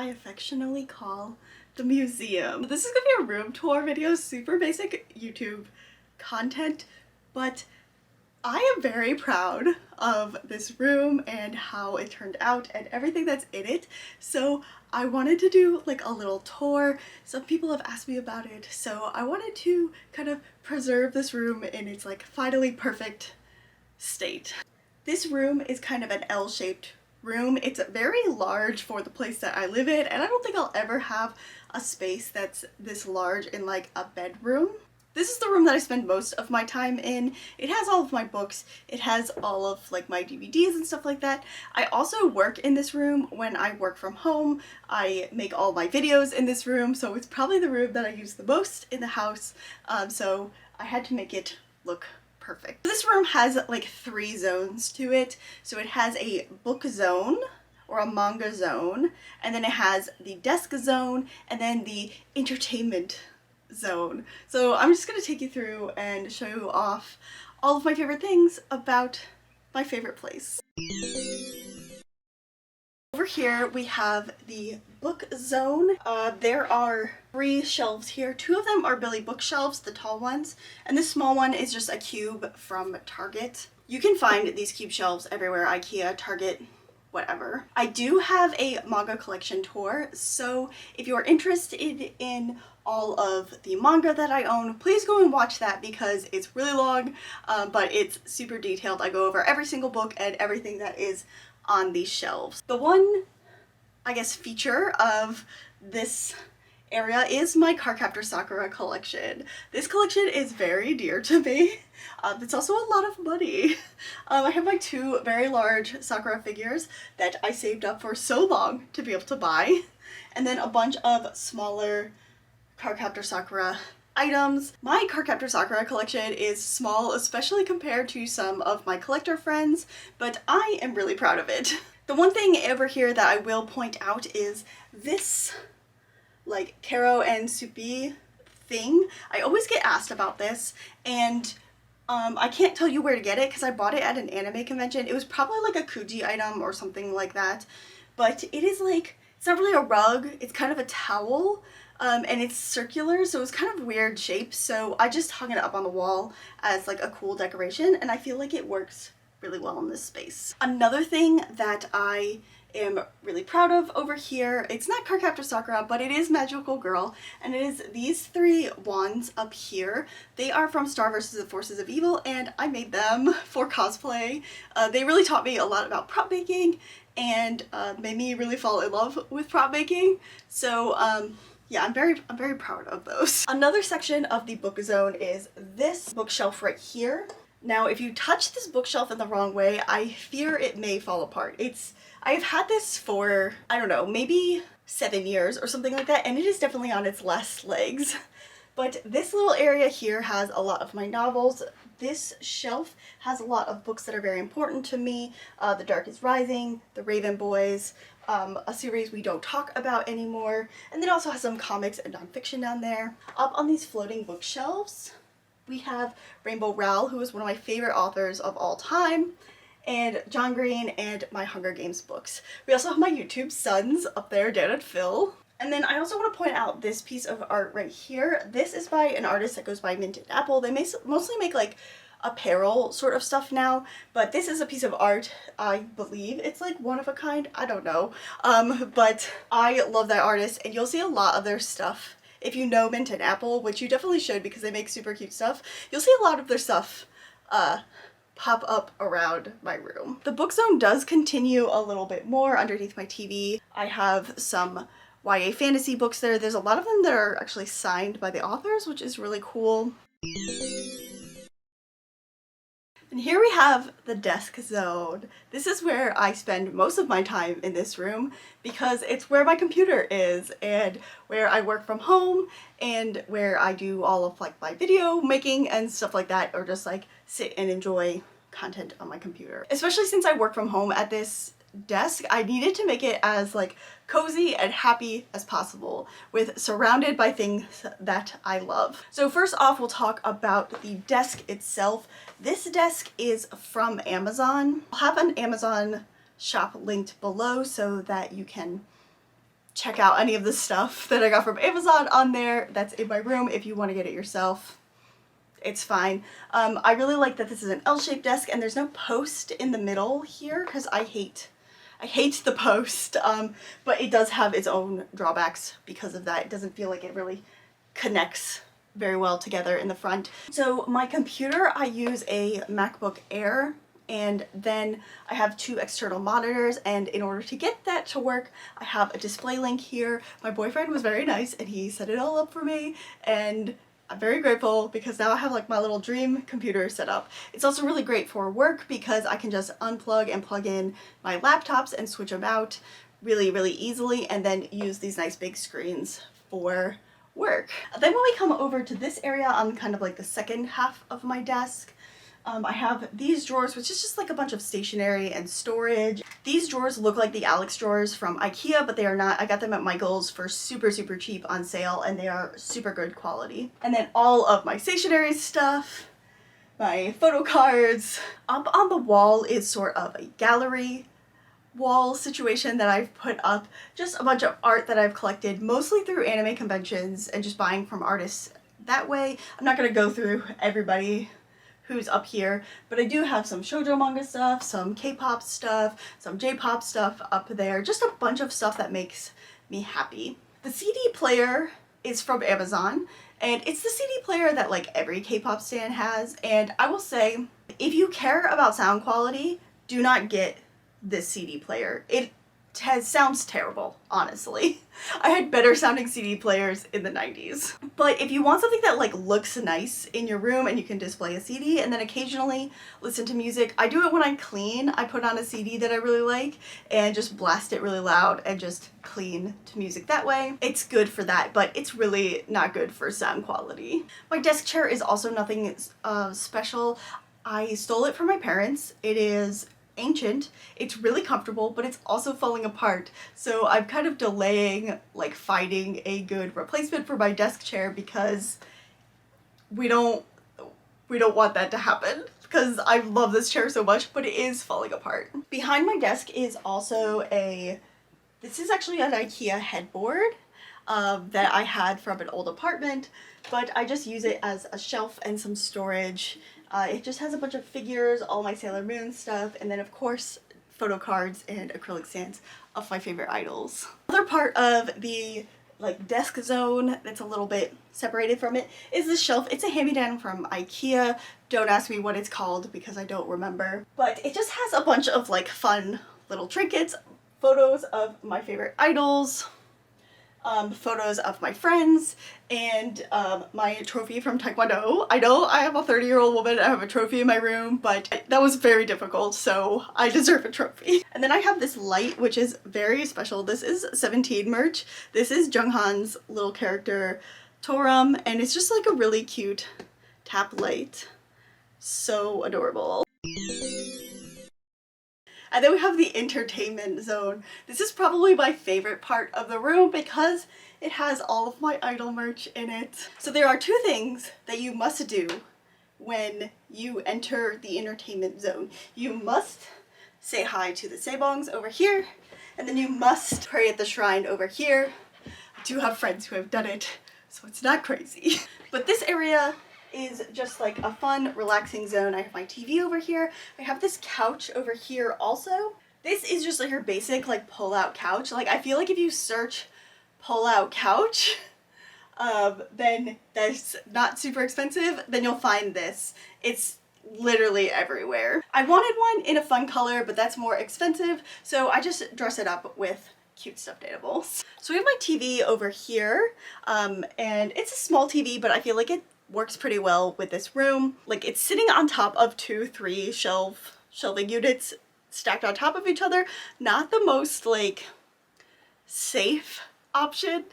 I affectionately call the museum. This is gonna be a room tour video, super basic YouTube content, but I am very proud of this room and how it turned out and everything that's in it. So I wanted to do like a little tour. Some people have asked me about it, so I wanted to kind of preserve this room in its like finally perfect state. This room is kind of an L-shaped room. It's very large for the place that I live in, and I don't think I'll ever have a space that's this large in like a bedroom. This is the room that I spend most of my time in. It has all of my books. It has all of like my DVDs and stuff like that. I also work in this room when I work from home. I make all my videos in this room, so it's probably the room that I use the most in the house. So I had to make it look perfect. This room has like 3 zones to it. So it has a book zone or a manga zone, and then it has the desk zone, and then the entertainment zone. So I'm just going to take you through and show you off all of my favorite things about my favorite place. Over here we have the book zone. There are 3 shelves here. 2 of them are Billy bookshelves, the tall ones, and this small one is just a cube from Target. You can find these cube shelves everywhere, IKEA, Target, whatever. I do have a manga collection tour, so if you're interested in all of the manga that I own, please go and watch that because it's really long, but it's super detailed. I go over every single book and everything that is on these shelves. The one, I guess, feature of this area is my Cardcaptor Sakura collection. This collection is very dear to me. It's also a lot of money. I have my 2 very large Sakura figures that I saved up for so long to be able to buy, and then a bunch of smaller Cardcaptor Sakura items. My Cardcaptor Sakura collection is small, especially compared to some of my collector friends, but I am really proud of it. The one thing over here that I will point out is this like Kero and Supi thing. I always get asked about this, and I can't tell you where to get it because I bought it at an anime convention. It was probably like a Kuji item or something like that, but it is like, it's not really a rug, it's kind of a towel, and it's circular, so it's kind of weird shape, so I just hung it up on the wall as like a cool decoration, and I feel like it works really well in this space. Another thing that I am really proud of over here, it's not Cardcaptor Sakura, but it is Magical Girl, and it is these 3 wands up here. They are from Star vs. the Forces of Evil, and I made them for cosplay. They really taught me a lot about prop making and made me really fall in love with prop making. So yeah, I'm very proud of those. Another section of the book zone is this bookshelf right here. Now, if you touch this bookshelf in the wrong way, I fear it may fall apart. I've had this for, I don't know, maybe 7 years or something like that, and it is definitely on its last legs. But this little area here has a lot of my novels. This shelf has a lot of books that are very important to me. The Dark is Rising, The Raven Boys, a series we don't talk about anymore, and then also has some comics and nonfiction down there. Up on these floating bookshelves, we have Rainbow Rowell, who is one of my favorite authors of all time, and John Green and my Hunger Games books. We also have my YouTube sons up there, Dan and Phil. And then I also want to point out this piece of art right here. This is by an artist that goes by Mint and Apple. They mostly make like apparel sort of stuff now, but this is a piece of art. I believe it's like one of a kind. I don't know. But I love that artist, and you'll see a lot of their stuff. If you know Mint and Apple, which you definitely should because they make super cute stuff, you'll see a lot of their stuff pop up around my room. The book zone does continue a little bit more underneath my TV. I have some YA fantasy books there. There's a lot of them that are actually signed by the authors, which is really cool. And here we have the desk zone. This is where I spend most of my time in this room because it's where my computer is and where I work from home and where I do all of like my video making and stuff like that, or just like sit and enjoy content on my computer. Especially since I work from home at this desk, I needed to make it as like cozy and happy as possible, with surrounded by things that I love. So first off, we'll talk about the desk itself. This desk is from Amazon. I'll have an Amazon shop linked below so that you can check out any of the stuff that I got from Amazon on there. That's in my room if you want to get it yourself. It's fine. I really like that this is an L-shaped desk and there's no post in the middle here because I hate the post, but it does have its own drawbacks because of that. It doesn't feel like it really connects very well together in the front. So my computer, I use a MacBook Air, and then I have 2 external monitors, and in order to get that to work, I have a display link here. My boyfriend was very nice and he set it all up for me, and I'm very grateful because now I have like my little dream computer set up. It's also really great for work because I can just unplug and plug in my laptops and switch them out really, really easily, and then use these nice big screens for work. Then when we come over to this area on kind of like the second half of my desk, I have these drawers, which is just like a bunch of stationery and storage. These drawers look like the Alex drawers from IKEA, but they are not. I got them at Michael's for super, super cheap on sale, and they are super good quality. And then all of my stationery stuff, my photo cards. Up on the wall is sort of a gallery wall situation that I've put up. Just a bunch of art that I've collected, mostly through anime conventions and just buying from artists that way. I'm not going to go through everybody who's up here, but I do have some Shoujo Manga stuff, some K-pop stuff, some J-pop stuff up there, just a bunch of stuff that makes me happy. The CD player is from Amazon, and it's the CD player that like every K-pop stan has, and I will say, if you care about sound quality, do not get this CD player. It sounds terrible, honestly. I had better sounding CD players in the 90s. But if you want something that like looks nice in your room and you can display a CD and then occasionally listen to music, I do it when I clean. I put on a CD that I really like and just blast it really loud and just clean to music that way. It's good for that, but it's really not good for sound quality. My desk chair is also nothing special. I stole it from my parents. It is ancient, it's really comfortable, but it's also falling apart, so I'm kind of delaying like finding a good replacement for my desk chair because we don't want that to happen because I love this chair so much, but it is falling apart. Behind my desk is also this is actually an IKEA headboard that I had from an old apartment, but I just use it as a shelf and some storage. It just has a bunch of figures, all my Sailor Moon stuff, and then of course photo cards and acrylic stands of my favorite idols. Another part of the like desk zone that's a little bit separated from it is this shelf. It's a hand-me-down from IKEA. Don't ask me what it's called because I don't remember. But it just has a bunch of like fun little trinkets, photos of my favorite idols, photos of my friends, and my trophy from Taekwondo. I know I am a 30-year-old woman, I have a trophy in my room, but that was very difficult, so I deserve a trophy. And then I have this light, which is very special. This is 17 merch. This is Junghan's little character, Toram, and it's just like a really cute tap light. So adorable. And then we have the entertainment zone. This is probably my favorite part of the room because it has all of my idol merch in it. So there are 2 things that you must do when you enter the entertainment zone. You must say hi to the saebongs over here, and then you must pray at the shrine over here. I do have friends who have done it, so it's not crazy. But this area is just like a fun, relaxing zone. I have my TV over here. I have this couch over here also. This is just like your basic like pull-out couch. Like I feel like if you search pull-out couch, then that's not super expensive, then you'll find this. It's literally everywhere. I wanted one in a fun color, but that's more expensive, so I just dress it up with cute stuffed animals. So we have my TV over here, and it's a small TV, but I feel like it works pretty well with this room. Like it's sitting on top of 2, 3 shelving units stacked on top of each other. Not the most like safe option,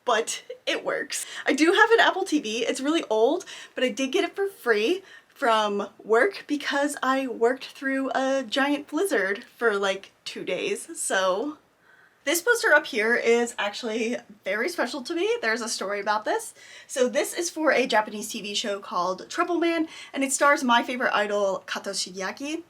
but it works. I do have an Apple TV. It's really old, but I did get it for free from work because I worked through a giant blizzard for like 2 days. So this poster up here is actually very special to me. There's a story about this. So this is for a Japanese TV show called Trouble Man, and it stars my favorite idol, Kato Shigeaki.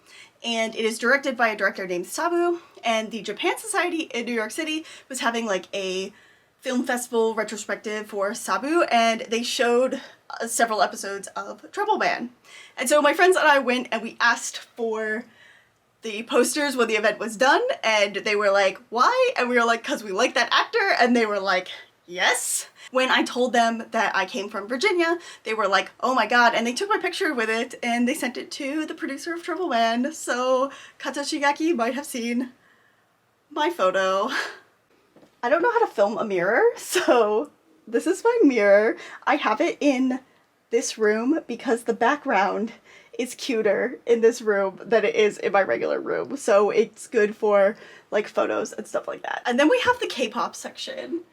and it is directed by a director named Sabu, and the Japan Society in New York City was having like a film festival retrospective for Sabu, and they showed several episodes of Trouble Man. And so my friends and I went and we asked for the posters when the event was done, and they were like, why? And we were like, because we like that actor, and they were like, yes. When I told them that I came from Virginia, they were like, oh my god, and they took my picture with it and they sent it to the producer of Trouble Man, so Kato Shigaki might have seen my photo. I don't know how to film a mirror, so this is my mirror. I have it in this room because the background is cuter in this room than it is in my regular room, so it's good for like photos and stuff like that. And then we have the K-pop section.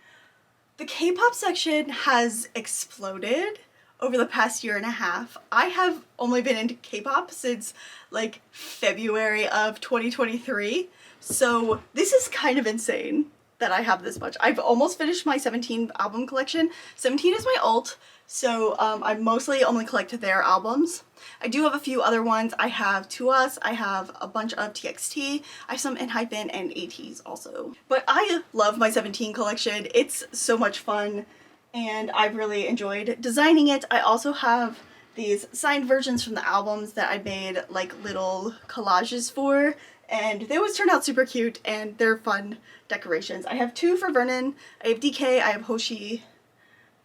The K-pop section has exploded over the past year and a half. I have only been into K-pop since like February of 2023, so this is kind of insane that I have this much. I've almost finished my 17 album collection. 17 is my alt, so I mostly only collect their albums. I do have a few other ones. I have Tuas, I have a bunch of TXT, I have some ENHYPEN and ATEEZ also. But I love my 17 collection. It's so much fun and I've really enjoyed designing it. I also have these signed versions from the albums that I made like little collages for, and they always turn out super cute and they're fun decorations. I have 2 for Vernon, I have DK, I have Hoshi,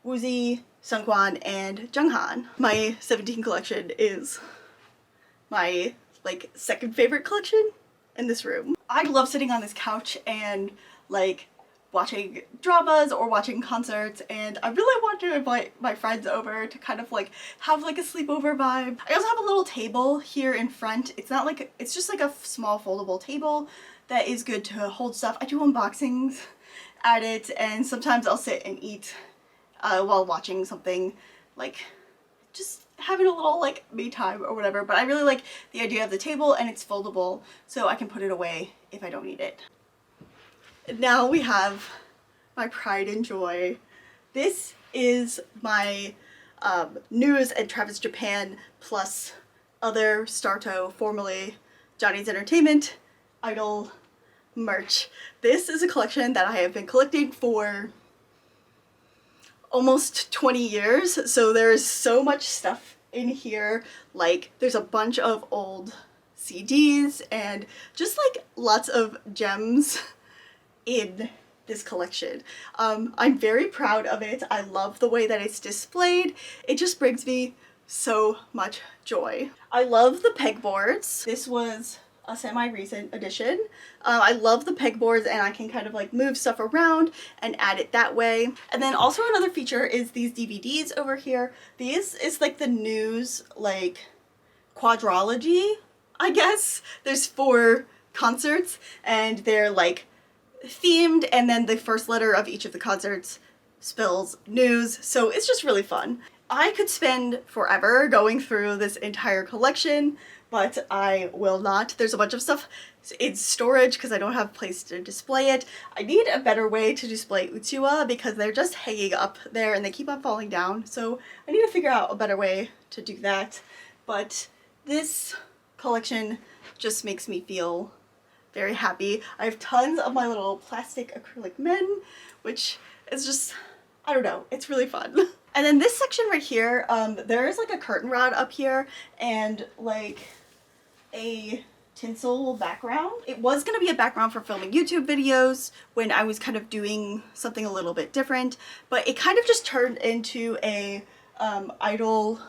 Woozi, Sungkwan, and Junghan. My 17 collection is my like second favorite collection in this room. I love sitting on this couch and like watching dramas or watching concerts, and I really want to invite my friends over to kind of like have like a sleepover vibe. I also have a little table here in front. It's not like, it's just like a small foldable table that is good to hold stuff. I do unboxings at it, and sometimes I'll sit and eat while watching something, like just having a little like me time or whatever. But I really like the idea of the table, and it's foldable so I can put it away if I don't need it. Now we have my pride and joy. This is my News and Travis Japan plus other Starto, formerly Johnny's Entertainment, Idol merch. This is a collection that I have been collecting for almost 20 years, so there's so much stuff in here. Like there's a bunch of old CDs and just like lots of gems in this collection. I'm very proud of it. I love the way that it's displayed. It just brings me so much joy. I love the pegboards. This was a semi-recent addition. I love the pegboards, and I can kind of like move stuff around and add it that way. And then also another feature is these DVDs over here. These is like the news like quadrology, I guess. There's 4 concerts and they're like themed, and then the first letter of each of the concerts spells news, so it's just really fun. I could spend forever going through this entire collection, but I will not. There's a bunch of stuff in storage because I don't have a place to display it. I need a better way to display Uchiwa because they're just hanging up there and they keep on falling down, so I need to figure out a better way to do that. But this collection just makes me feel very happy. I have tons of my little plastic acrylic men, which is just, I don't know, it's really fun. And then this section right here, there is like a curtain rod up here and like a tinsel background. It was going to be a background for filming YouTube videos when I was kind of doing something a little bit different, but it kind of just turned into a idol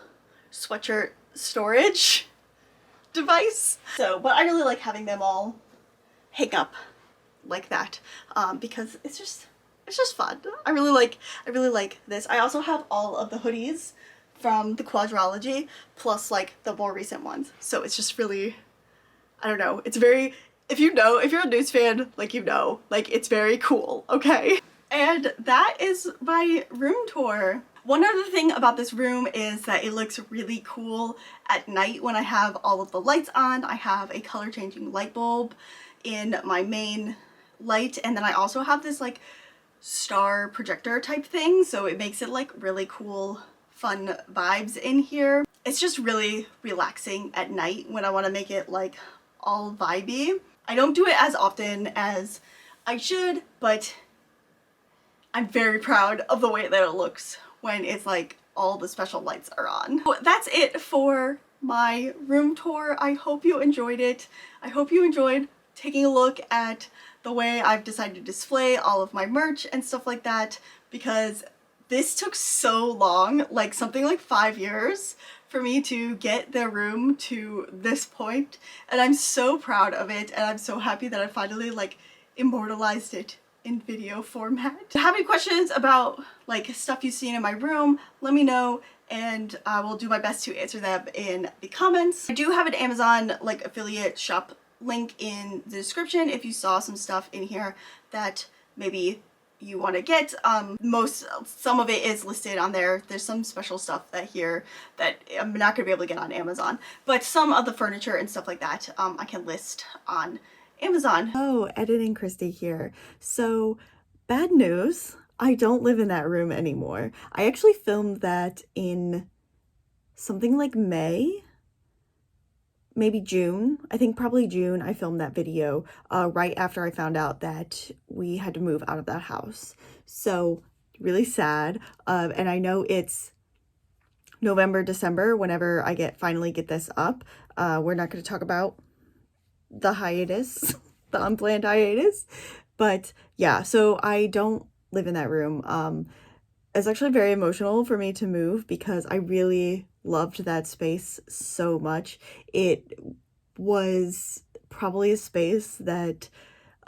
sweatshirt storage device. So, but I really like having them all hang up like that because it's just fun. I really like this. I also have all of the hoodies from the quadrology plus like the more recent ones, so it's just really, I don't know, it's very, if you're a news fan, like you know, like it's very cool, okay? And that is my room tour. One other thing about this room is that it looks really cool at night when I have all of the lights on. I have a color changing light bulb in my main light, and then I also have this like star projector type thing, so it makes it like really cool, fun vibes in here. It's just really relaxing at night when I want to make it like all vibey. I don't do it as often as I should, but I'm very proud of the way that it looks when it's like all the special lights are on. So that's it for my room tour. I hope you enjoyed it. I hope you enjoyed taking a look at the way I've decided to display all of my merch and stuff like that, because this took so long, like something like 5 years for me to get the room to this point, and I'm so proud of it, and I'm so happy that I finally like immortalized it in video format. If you have any questions about like stuff you've seen in my room, let me know and I will do my best to answer them in the comments. I do have an Amazon like affiliate shop link in the description if you saw some stuff in here that maybe you want to get. Some of it is listed on there. There's some special stuff that I'm not gonna be able to get on Amazon, but some of the furniture and stuff like that I can list on Amazon. Oh, editing Christy here. So bad news, I don't live in that room anymore. I actually filmed that in something like May, maybe June. I think probably June. I filmed that video right after I found out that we had to move out of that house. So really sad. And I know it's November, December, whenever I finally get this up. We're not going to talk about the hiatus, the unplanned hiatus, but yeah, so I don't live in that room. It's actually very emotional for me to move because I really loved that space so much. It was probably a space that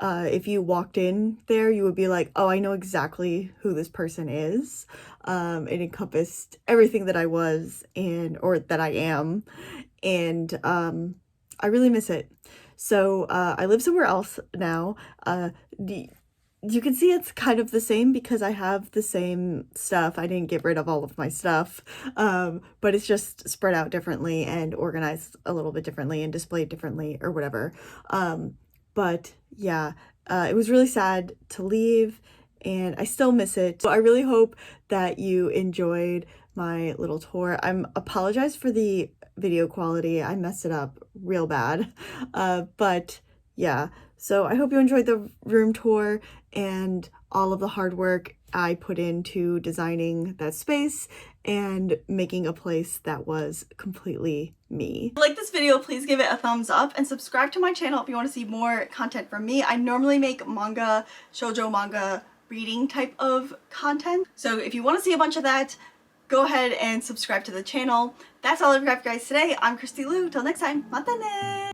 if you walked in there, you would be like, oh, I know exactly who this person is. It encompassed everything that I was or that I am, and I really miss it. So I live somewhere else now. You can see it's kind of the same because I have the same stuff. I didn't get rid of all of my stuff, but it's just spread out differently and organized a little bit differently and displayed differently or whatever. But yeah, it was really sad to leave and I still miss it. So I really hope that you enjoyed my little tour. Apologize for the video quality. I messed it up real bad. But yeah, so I hope you enjoyed the room tour and all of the hard work I put into designing that space and making a place that was completely me. If you like this video, please give it a thumbs up and subscribe to my channel if you want to see more content from me. I normally make manga, shoujo manga reading type of content. So if you want to see a bunch of that, go ahead and subscribe to the channel. That's all I've got for you guys today. I'm Christy Lou. Till next time, mata ne!